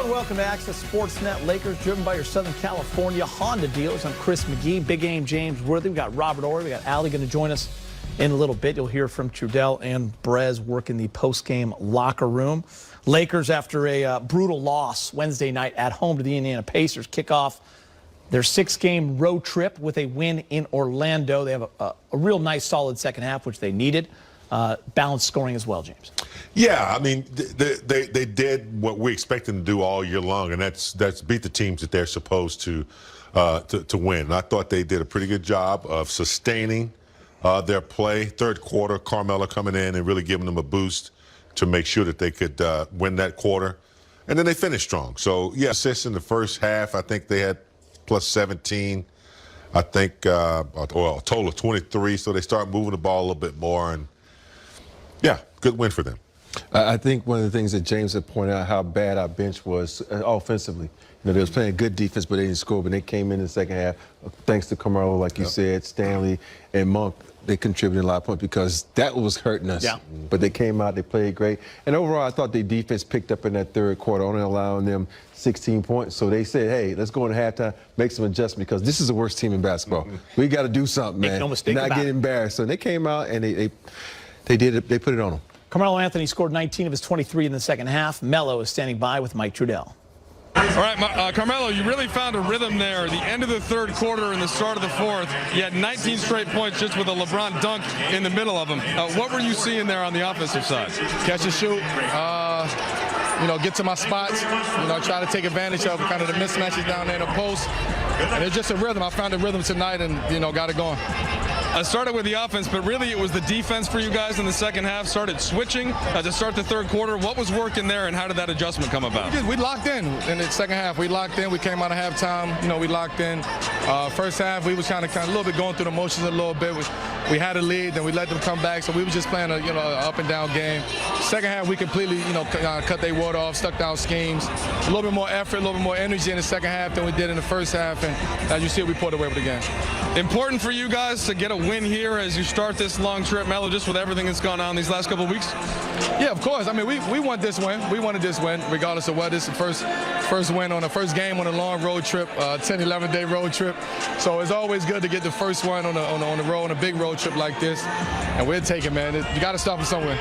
and welcome to Access Sportsnet. Lakers driven by your Southern California Honda dealers. I'm Chris McGee, Big Game James Worthy. We got Robert Ory, we got Allie going to join us in a little bit. You'll hear from Trudell and Brez working the post-game locker room. Lakers, after a brutal loss Wednesday night at home to the Indiana Pacers, kick off their 6-game road trip with a win in Orlando. They have a real nice, solid second half, which they needed. Balanced scoring as well, James. Yeah, I mean, they did what we expect them to do all year long, and that's beat the teams that they're supposed to win. And I thought they did a pretty good job of sustaining their play. Third quarter, Carmelo coming in and really giving them a boost to make sure that they could win that quarter. And then they finished strong. So, yeah, assists in the first half, I think they had plus 17. I think, well, a total of 23. So they start moving the ball a little bit more. And, yeah, good win for them. I think one of the things that James had pointed out, how bad our bench was offensively. You know, they was playing good defense, but they didn't score. But they came in the second half, thanks to Carmelo, like you said, Stanley, and Monk. They contributed a lot of points because that was hurting us. Yeah. But they came out, they played great. And overall, I thought their defense picked up in that third quarter, only allowing them 16 points. So they said, hey, let's go into halftime, make some adjustments because this is the worst team in basketball. We got to do something, man. Make no mistake about it. Not get embarrassed. So they came out and they did it. They put it on them. Carmelo Anthony scored 19 of his 23 in the second half. Melo is standing by with Mike Trudell. All right, Carmelo, you really found a rhythm there. The end of the third quarter and the start of the fourth, you had 19 straight points just with a LeBron dunk in the middle of them. What were you seeing there on the offensive side? Catch and shoot, you know, get to my spots, you know, try to take advantage of kind of the mismatches down there in the post. And it's just a rhythm. I found a rhythm tonight and, you know, got it going. I started with the offense, but really it was the defense for you guys in the second half. Started switching to start the third quarter. What was working there, and how did that adjustment come about? We locked in the second half. We locked in. We came out of halftime. You know, we locked in. First half, we was kind of a little bit going through the motions a little bit. We had a lead, then we let them come back. So we were just playing a up and down game. Second half, we completely cut their water off, stuck down schemes. A little bit more effort, a little bit more energy in the second half than we did in the first half. And as you see, we pulled away with the game. Important for you guys to get a win here as you start this long trip, Melo, just with everything that's gone on these last couple of weeks? Yeah, of course. I mean, we want this win. We wanted this win, regardless of what. This is the first win on the first game on a long road trip, 10, 11-day road trip. So it's always good to get the first one on the road, on a big road trip like this. And we'll take it, man. You got to start from somewhere.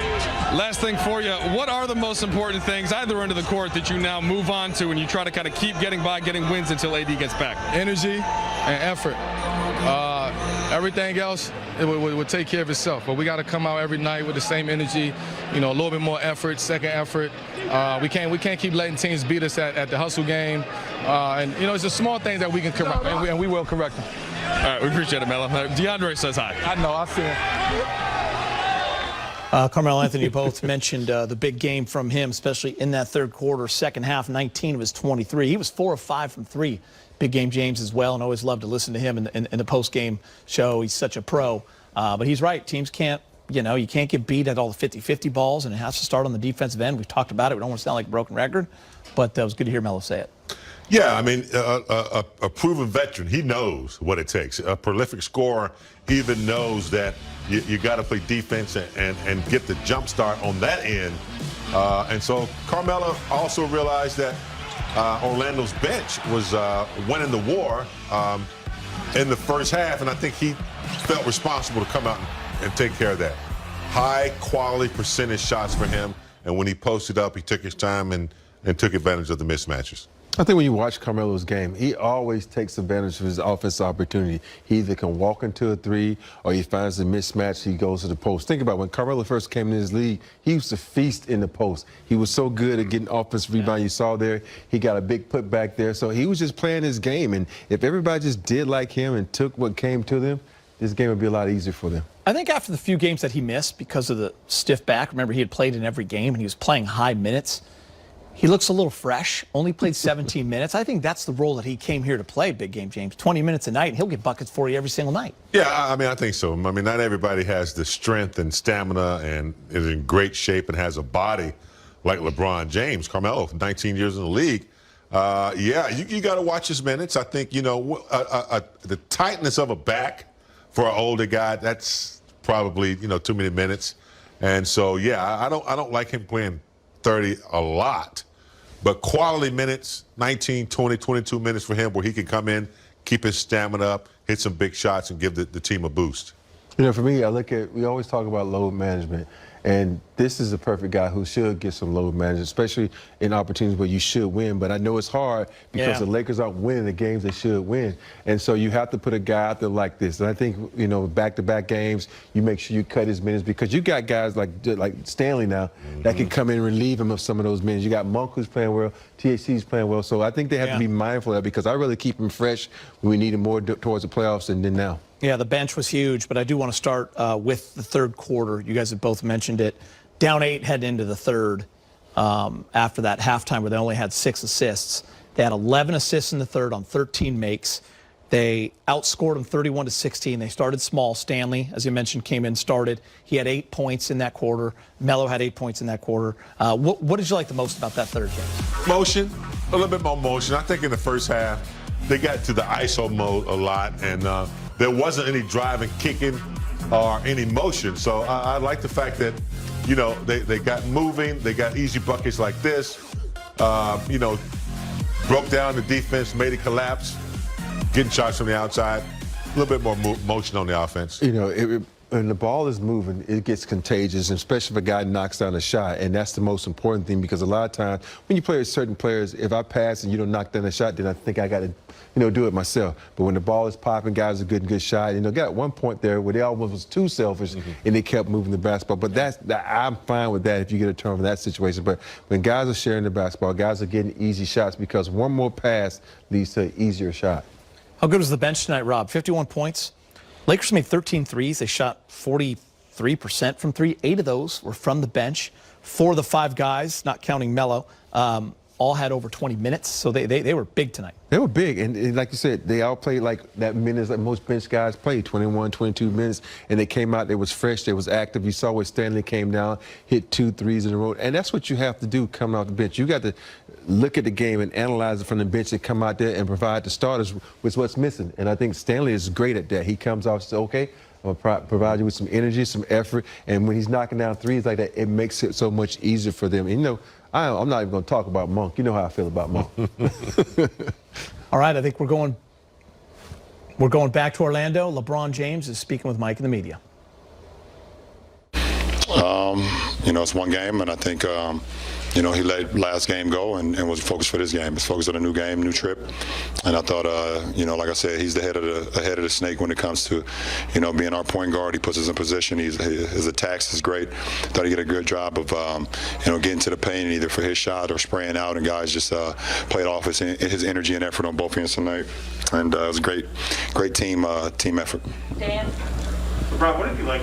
Last thing for you, what are the most important things, either end of the court, that you now move on to and you try to kind of keep getting wins until AD gets back? Energy and effort. Everything else, it will take care of itself. But we got to come out every night with the same energy, a little bit more effort, second effort. We can't keep letting teams beat us at the hustle game. And it's a small thing that we can correct, and we will correct them. All right, we appreciate it, Melo. DeAndre says hi. I know, I see him. Carmelo Anthony both mentioned the big game from him, especially in that third quarter, second half, 19 of his 23. He was 4 of 5 from 3. Big Game James as well, and always love to listen to him in the post-game show. He's such a pro. But he's right. Teams can't, you can't get beat at all the 50-50 balls, and it has to start on the defensive end. We've talked about it. We don't want to sound like a broken record, but it was good to hear Melo say it. Yeah, I mean, a proven veteran, he knows what it takes. A prolific scorer even knows that you got to play defense and get the jump start on that end. And so Carmelo also realized that Orlando's bench was winning the war in the first half, and I think he felt responsible to come out and take care of that. High-quality percentage shots for him, and when he posted up, he took his time and took advantage of the mismatches. I think when you watch Carmelo's game, he always takes advantage of his offensive opportunity. He either can walk into a three or he finds a mismatch, he goes to the post. Think about it, when Carmelo first came in this league, he used to feast in the post. He was so good at getting offensive rebound. You saw there, he got a big putback there. So he was just playing his game. And if everybody just did like him and took what came to them, this game would be a lot easier for them. I think after the few games that he missed because of the stiff back, remember he had played in every game and he was playing high minutes. He looks a little fresh, only played 17 minutes. I think that's the role that he came here to play, Big Game James. 20 minutes a night, and he'll get buckets for you every single night. Yeah, I mean, I think so. I mean, not everybody has the strength and stamina and is in great shape and has a body like LeBron James. Carmelo, 19 years in the league. Yeah, you got to watch his minutes. I think, the tightness of a back for an older guy, that's probably, too many minutes. And so, yeah, I don't like him playing 30 a lot. but quality minutes, 19, 20, 22 minutes for him where he can come in, keep his stamina up, hit some big shots, and give the team a boost. You know, for me, we always talk about load management, and this is a perfect guy who should get some load management, especially in opportunities where you should win. But I know it's hard because the Lakers aren't winning the games they should win. And so you have to put a guy out there like this. And I think, you know, back-to-back games, you make sure you cut his minutes because you got guys like Stanley now that can come in and relieve him of some of those minutes. You got Monk who's playing well, THC's playing well. So I think they have to be mindful of that because I really keep him fresh when we need him more towards the playoffs than now. Yeah, the bench was huge, but I do want to start with the third quarter. You guys have both mentioned it. Down 8 heading into the third after that halftime where they only had 6 assists. They had 11 assists in the third on 13 makes. They outscored them 31-16. They started small. Stanley, as you mentioned, came in, started. He had 8 points in that quarter. Melo had 8 points in that quarter. What did you like the most about that third game? Motion, a little bit more motion. I think in the first half, they got to the ISO mode a lot, and there wasn't any driving, kicking, or any motion. So I like the fact that, you know, they got moving, they got easy buckets like this, you know, broke down the defense, made it collapse, getting shots from the outside, a little bit more motion on the offense. You know, when the ball is moving, it gets contagious, and especially if a guy knocks down a shot, and that's the most important thing because a lot of times when you play with certain players, if I pass and you don't knock down a shot, then I think I got to, you know, do it myself. But when the ball is popping, guys are good shot. You know, got one point there where they almost was too selfish and they kept moving the basketball. But I'm fine with that if you get a turnover in that situation. But when guys are sharing the basketball, guys are getting easy shots because one more pass leads to an easier shot. How good was the bench tonight, Rob? 51 points. Lakers made 13 threes. They shot 43% from 3. 8 of those were from the bench. 4 of the 5 guys, not counting Melo, all had over 20 minutes. So they were big tonight. They were big, and like you said, they all played like that minutes that most bench guys play, 21, 22 minutes, and they came out, they was fresh, they was active. You saw where Stanley came down, hit 2 threes in a row, and that's what you have to do coming off the bench. You got to look at the game and analyze it from the bench and come out there and provide the starters with what's missing, and I think Stanley is great at that. He comes off and says, okay, I'm going to provide you with some energy, some effort, and when he's knocking down threes like that, it makes it so much easier for them. And, you know, I'm not even going to talk about Monk. You know how I feel about Monk. All right, I think we're going back to Orlando. LeBron James is speaking with Mike in the media. You know, it's one game, and I think, you know, he let last game go and was focused for this game. He's focused on a new game, new trip. And I thought, you know, like I said, he's the head of the snake when it comes to, you know, being our point guard. He puts us in position. His attacks is great. Thought he did a good job of, you know, getting to the paint either for his shot or spraying out. And guys just played off his energy and effort on both ends tonight. And it was a great team effort. Dan? Rob, what did you like